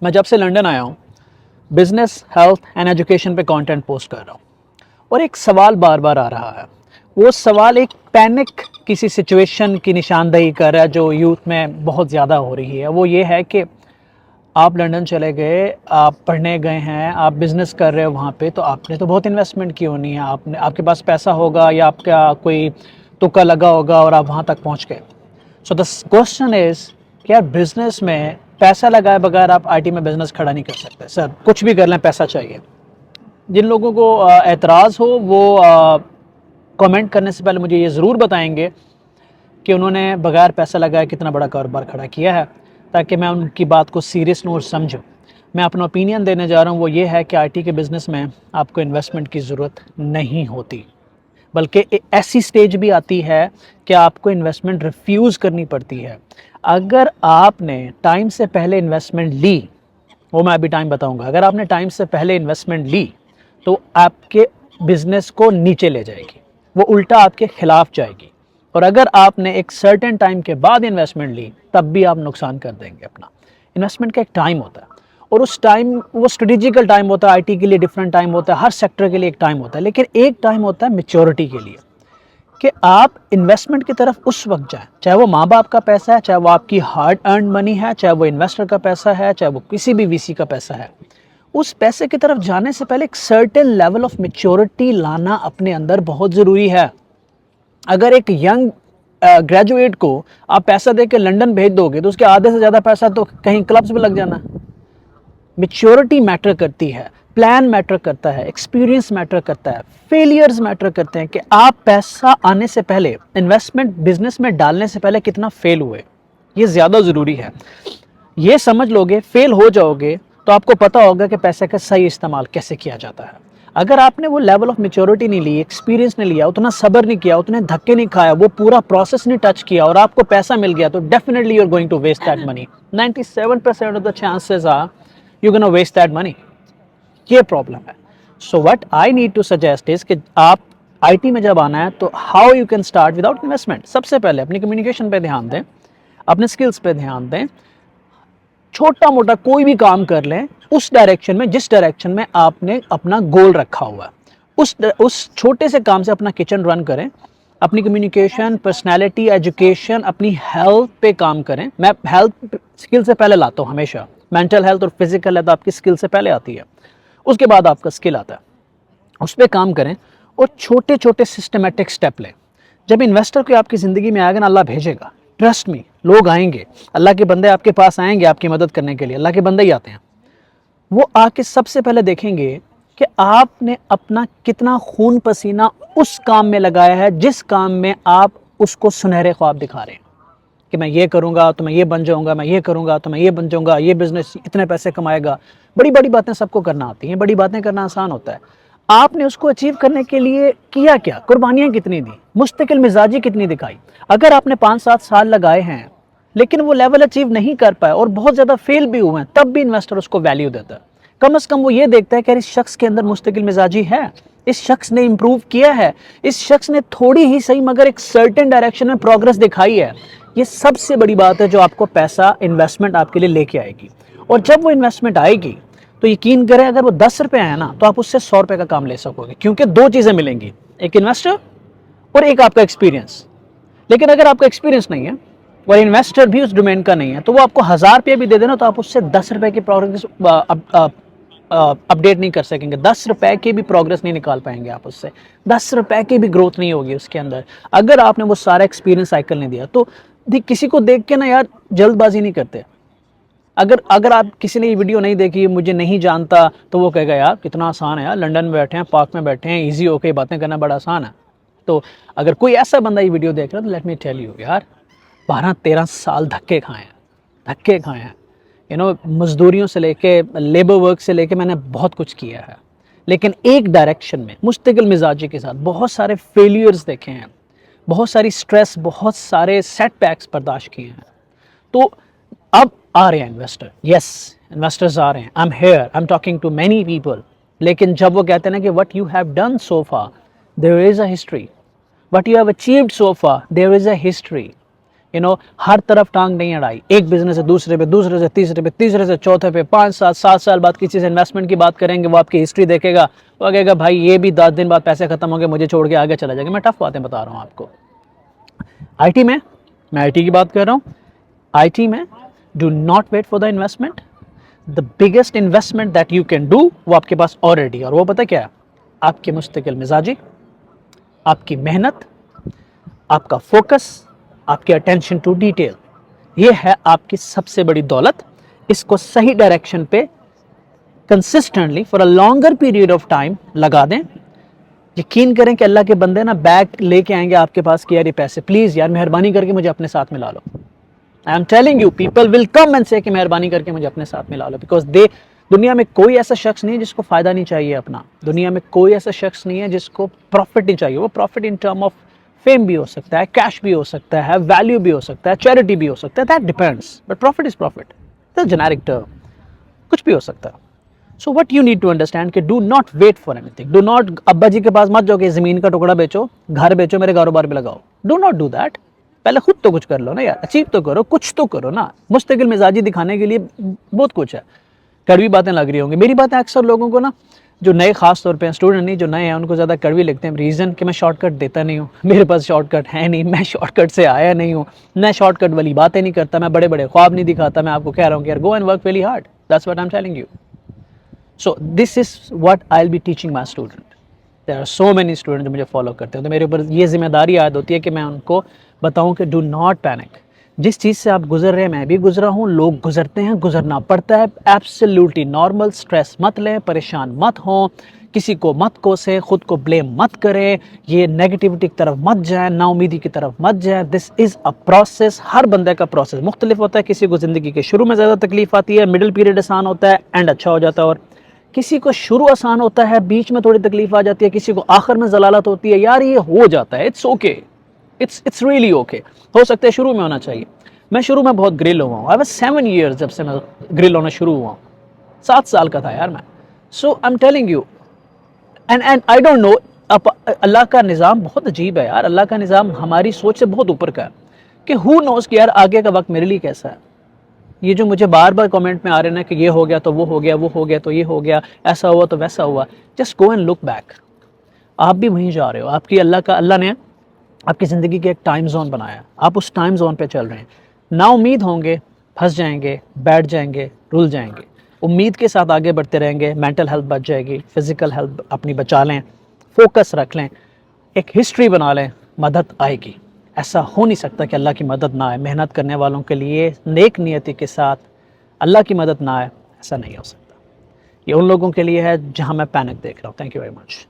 میں جب سے لنڈن آیا ہوں بزنس، ہیلتھ اینڈ ایجوکیشن پہ کانٹینٹ پوسٹ کر رہا ہوں، اور ایک سوال بار بار آ رہا ہے. وہ سوال ایک پینک کسی سچویشن کی نشاندہی کر رہا ہے جو یوتھ میں بہت زیادہ ہو رہی ہے. وہ یہ ہے کہ آپ لنڈن چلے گئے، آپ پڑھنے گئے ہیں، آپ بزنس کر رہے ہو وہاں پہ، تو آپ نے تو بہت انویسٹمنٹ کی ہونی ہے، آپ کے پاس پیسہ ہوگا یا آپ کا کوئی تکا لگا ہوگا اور آپ وہاں تک پہنچ گئے. سو دا کوشچن از کہ یار بزنس میں پیسہ لگائے بغیر آپ آئی ٹی میں بزنس کھڑا نہیں کر سکتے. سر کچھ بھی کر لیں پیسہ چاہیے. جن لوگوں کو اعتراض ہو وہ کامنٹ کرنے سے پہلے مجھے یہ ضرور بتائیں گے کہ انہوں نے بغیر پیسہ لگائے کتنا بڑا کاروبار کھڑا کیا ہے، تاکہ میں ان کی بات کو سیریس لوں اور سمجھوں. میں اپنا اوپینین دینے جا رہا ہوں، وہ یہ ہے کہ آئی ٹی کے بزنس میں آپ کو انویسٹمنٹ کی ضرورت نہیں ہوتی، بلکہ ایسی سٹیج بھی آتی ہے کہ آپ کو انویسٹمنٹ ریفیوز کرنی پڑتی ہے. اگر آپ نے ٹائم سے پہلے انویسٹمنٹ لی، وہ میں ابھی ٹائم بتاؤں گا، اگر آپ نے ٹائم سے پہلے انویسٹمنٹ لی تو آپ کے بزنس کو نیچے لے جائے گی، وہ الٹا آپ کے خلاف جائے گی. اور اگر آپ نے ایک سرٹن ٹائم کے بعد انویسٹمنٹ لی تب بھی آپ نقصان کر دیں گے اپنا. انویسٹمنٹ کا ایک ٹائم ہوتا ہے، اور اس ٹائم وہ اسٹریٹجیکل ٹائم ہوتا ہے. آئی ٹی کے لیے ڈفرینٹ ٹائم ہوتا ہے، ہر سیکٹر کے لیے ایک ٹائم ہوتا ہے، لیکن ایک ٹائم ہوتا ہے میچورٹی کے لیے کہ آپ انویسٹمنٹ کی طرف اس وقت جائیں، چاہے وہ ماں باپ کا پیسہ ہے، چاہے وہ آپ کی ہارڈ ارنڈ منی ہے، چاہے وہ انویسٹر کا پیسہ ہے، چاہے وہ کسی بھی وی سی کا پیسہ ہے. اس پیسے کی طرف جانے سے پہلے ایک سرٹن لیول آف میچورٹی لانا اپنے اندر بہت ضروری ہے. اگر ایک ینگ گریجویٹ کو آپ پیسہ دے کے لنڈن بھیج دو گے تو اس کے آدھے سے زیادہ پیسہ تو کہیں کلبز میں لگ جانا. میچورٹی میٹر کرتی ہے، پلان میٹر کرتا ہے، ایکسپیرینس میٹر کرتا ہے، فیلیئرز میٹر کرتے ہیں کہ آپ پیسہ آنے سے پہلے، انویسٹمنٹ بزنس میں ڈالنے سے پہلے کتنا فیل ہوئے. یہ زیادہ ضروری ہے. یہ سمجھ لو گے، فیل ہو جاؤ گے تو آپ کو پتا ہوگا کہ پیسے کا صحیح استعمال کیسے کیا جاتا ہے. اگر آپ نے وہ لیول آف میچورٹی نہیں لی، ایکسپیرینس نہیں لیا، اتنا صبر نہیں کیا، اتنے دھکے نہیں کھایا، وہ پورا پروسیس نہیں ٹچ کیا اور آپ کو پیسہ مل گیا تو definitely you are going to waste that money. 97% of the chances are you gonna waste that money. یہ پرابلم ہے. So what I need to suggest is کہ آپ آئی ٹی میں جب آنا ہے تو how you can start without investment. سب سے پہلے اپنی کمیونیکیشن پہ دھیان دیں، اپنے اسکلس پہ دھیان دیں. چھوٹا موٹا کوئی بھی کام کر لیں اس ڈائریکشن میں جس ڈائریکشن میں آپ نے اپنا گول رکھا ہوا ہے، اس چھوٹے سے کام سے اپنا کچن رن کریں. اپنی کمیونیکیشن، پرسنالٹی، ایجوکیشن، اپنی ہیلتھ پہ کام کریں. میں ہیلتھ اسکل سے پہلے لاتا ہوں ہمیشہ. مینٹل ہیلتھ اور فزیکل ہیلتھ آپ کی اسکل سے پہلے آتی ہے، اس کے بعد آپ کا اسکل آتا ہے. اس پہ کام کریں اور چھوٹے چھوٹے سسٹمیٹک سٹیپ لیں. جب انویسٹر کوئی آپ کی زندگی میں آئے گا نا، اللہ بھیجے گا. ٹرسٹ می، لوگ آئیں گے، اللہ کے بندے آپ کے پاس آئیں گے آپ کی مدد کرنے کے لیے. اللہ کے بندے ہی آتے ہیں. وہ آ کے سب سے پہلے دیکھیں گے کہ آپ نے اپنا کتنا خون پسینہ اس کام میں لگایا ہے جس کام میں آپ اس کو سنہرے خواب دکھا رہے ہیں کہ میں یہ کروں گا تو میں یہ بن جاؤں گا، میں یہ کروں گا تو میں یہ بن جاؤں گا، یہ بزنس اتنے پیسے کمائے گا. بڑی بڑی باتیں سب کو کرنا آتی ہیں، بڑی باتیں کرنا آسان ہوتا ہے. آپ نے اس کو اچیو کرنے کے لیے کیا کیا، قربانیاں کتنی دی، مستقل مزاجی کتنی دکھائی. اگر آپ نے 5-7 سال لگائے ہیں لیکن وہ لیول اچیو نہیں کر پائے اور بہت زیادہ فیل بھی ہوئے ہیں، تب بھی انویسٹر اس کو ویلیو دیتا ہے. کم از کم وہ یہ دیکھتا ہے کہ اس شخص کے اندر مستقل مزاجی ہے، اس شخص نے امپروو کیا ہے، اس شخص نے تھوڑی ہی صحیح مگر ایک سرٹن ڈائریکشن میں پروگرس دکھائی ہے. یہ سب سے بڑی بات ہے جو آپ کو پیسہ انویسٹمنٹ آپ کے لیے لے کے آئے گی. اور جب وہ انویسٹمنٹ آئے گی تو یقین کریں اگر وہ 10 روپے آئے نا تو آپ اس سے 100 روپے کا کام لے سکو گے، کیونکہ 2 چیزیں ملیں گی، ایک انویسٹر اور ایک آپ کا ایکسپیرینس. لیکن اگر آپ کا ایکسپیرینس نہیں ہے اور انویسٹر بھی اس ڈومین کا نہیں ہے تو وہ آپ کو 1000 روپے بھی دے دینا تو آپ اس سے 10 روپے کی پروگرس اپڈیٹ نہیں کر سکیں گے. 10 روپے کی بھی پروگرس نہیں نکال پائیں گے آپ اس سے. 10 روپے کی بھی گروتھ نہیں ہوگی اس کے اندر اگر آپ نے وہ سارا ایکسپیرینس سائیکل نہیں دیا. تو کسی کو دیکھ کے نا یار جلد بازی نہیں کرتے. اگر آپ کسی نے یہ ویڈیو نہیں دیکھی، مجھے نہیں جانتا، تو وہ کہے گا یار کتنا آسان ہے، یار لنڈن میں بیٹھے ہیں، پارک میں بیٹھے ہیں، ایزی ہو کے باتیں کرنا بڑا آسان ہے. تو اگر کوئی ایسا بندہ یہ ویڈیو دیکھ رہا ہے تو لیٹ می ٹیل یو یار 12-13 سال دھکے کھائے ہیں. مزدوریوں سے لے کے لیبر ورک سے لے کے میں نے بہت کچھ کیا ہے، لیکن ایک ڈائریکشن میں مستقل مزاجی کے ساتھ بہت سارے فیلیئرز دیکھے ہیں، بہت ساری سٹریس، بہت سارے سیٹ بیکس برداشت کیے ہیں. تو اب آ رہے ہیں انویسٹر. یس، انویسٹرز آ رہے ہیں. I'm here, I'm talking to many people. لیکن جب وہ کہتے ہیں نا کہ what you have done so far there is a history, what you have achieved so far there is a history. ہر طرف ٹانگ نہیں اڑائی. ایک بزنس سے دوسرے پہ, دوسرے سے تیسرے پہ, تیسرے سے چوتھے پہ, 5 7 سال بعد کسی سے انویسٹمنٹ کی بات کریں گے, وہ آپ کی ہسٹری دیکھے گا, وہ کہے گا بھائی یہ بھی 10 دن بعد پیسے ختم ہوں گے, مجھے چھوڑ کے آگے چلا جائے گا. میں ٹف باتیں بتا رہا ہوں آپ کو. آئی ٹی میں آئی ٹی کی بات کر رہا ہوں. آئی ٹی میں do not wait for the investment. The biggest investment that you can do وہ آپ کے پاس آلریڈی, اور وہ پتہ کیا ہے؟ آپ کے مستقل مزاجی, آپ کی محنت, آپ کا فوکس, آپ کی اٹینشن ٹو ڈیٹیل. یہ ہے آپ کی سب سے بڑی دولت. اس کو صحیح ڈائریکشن پہ consistently for a longer period of time لگا دیں. یقین کریں کہ اللہ کے بندے نا بیگ لے کے آئیں گے آپ کے پاس کہ یار یہ پیسے پلیز یار مہربانی کر کے مجھے اپنے ساتھ ملا لو. I'm telling you people will come and say کہ مہربانی کر کے مجھے اپنے ساتھ ملا لو, بیکاز دنیا میں کوئی ایسا شخص نہیں ہے جس کو فائدہ نہیں چاہیے اپنا. دنیا میں کوئی ایسا شخص نہیں ہے جس کو پروفٹ نہیں چاہیے. وہ profit in term of fame بھی ہو سکتا ہے, کیش بھی ہو سکتا ہے, ویلیو بھی ہو سکتا ہے, چیریٹی بھی ہو سکتا ہے, that depends, but profit is profit, generic term, کچھ بھی ہو سکتا ہے. So what you need to understand کہ ڈو ناٹ ویٹ فار اینی تھنگ. ڈو ناٹ ابا جی کے پاس مت جاؤ کہ زمین کا ٹکڑا بیچو, گھر بیچو, میرے کاروبار پہ لگاؤ. Do not do that. پہلے خود تو کچھ کر لو نا یار, اچیو تو کرو, کچھ تو کرو نا. مستقل مزاجی دکھانے کے لیے بہت کچھ ہے. کڑوی باتیں لگ رہی ہوں گی. میری باتیں اکثر لوگوں کو نا جو نئے خاص طور پہ اسٹوڈنٹ نہیں جو نئے ہیں ان کو زیادہ کڑوی لگتے ہیں. ریزن کہ میں شارٹ کٹ دیتا نہیں ہوں, میرے پاس شارٹ کٹ ہے نہیں, میں شارٹ کٹ سے آیا نہیں ہوں, میں شارٹ کٹ والی باتیں نہیں کرتا, میں بڑے بڑے خواب نہیں دکھاتا. میں آپ کو کہہ رہا ہوں کہ یار go and work very hard, that's what I am telling you. So this is what I'll be teaching my student. There are so many students جو مجھے فالو کرتے ہیں, تو میرے اوپر یہ ذمہ داری عائد ہوتی ہے کہ میں ان کو بتاؤں کہ ڈو ناٹ پینک. جس چیز سے آپ گزر رہے ہیں میں بھی گزرا ہوں, لوگ گزرتے ہیں, گزرنا پڑتا ہے, ایبسلیوٹلی نارمل. اسٹریس مت لیں, پریشان مت ہوں, کسی کو مت کوسیں, خود کو بلیم مت کریں, یہ نیگیٹیوٹی کی طرف مت جائیں, نا امیدی کی طرف مت جائیں. دس از اے پروسیس. ہر بندے کا پروسیس مختلف ہوتا ہے. کسی کو زندگی کے شروع میں زیادہ تکلیف آتی ہے, مڈل پیریڈ آسان ہوتا ہے, اینڈ اچھا ہو جاتا ہے, اور کسی کو شروع آسان ہوتا ہے, بیچ میں تھوڑی تکلیف آ جاتی ہے, کسی کو آخر میں ضلالت ہوتی ہے. یار یہ ہو جاتا ہے, it's okay, it's really okay. ہو سکتا ہے شروع میں ہونا چاہیے. میں شروع میں بہت گرل ہوا ہوں. آئی واز 7 years جب سے میں گرل ہونا شروع ہوا ہوں. 7 سال کا تھا یار میں. So I'm telling you and I don't know. اللہ کا نظام بہت عجیب ہے یار. اللہ کا نظام ہماری سوچ سے بہت اوپر کا ہے کہ ہو نوز کہ یار آگے کا وقت میرے لیے کیسا ہے. یہ جو مجھے بار بار کامنٹ میں آ رہے ہیں کہ یہ ہو گیا تو وہ ہو گیا, وہ ہو گیا تو یہ ہو گیا, ایسا ہوا تو ویسا ہوا, just go and look back. آپ بھی وہیں جا رہے ہو. آپ کی اللہ نے آپ کی زندگی کے ایک ٹائم زون بنایا, آپ اس ٹائم زون پہ چل رہے ہیں. نا امید ہوں گے, پھنس جائیں گے, بیٹھ جائیں گے, رل جائیں گے. امید کے ساتھ آگے بڑھتے رہیں گے, مینٹل ہیلتھ بچ جائے گی, فزیکل ہیلتھ اپنی بچا لیں, فوکس رکھ لیں, ایک ہسٹری بنا لیں, مدد آئے گی. ایسا ہو نہیں سکتا کہ اللہ کی مدد نہ آئے. محنت کرنے والوں کے لیے نیک نیتی کے ساتھ اللہ کی مدد نہ آئے, ایسا نہیں ہو سکتا. یہ ان لوگوں کے لیے ہے جہاں میں پینک دیکھ رہا ہوں. Thank you very much.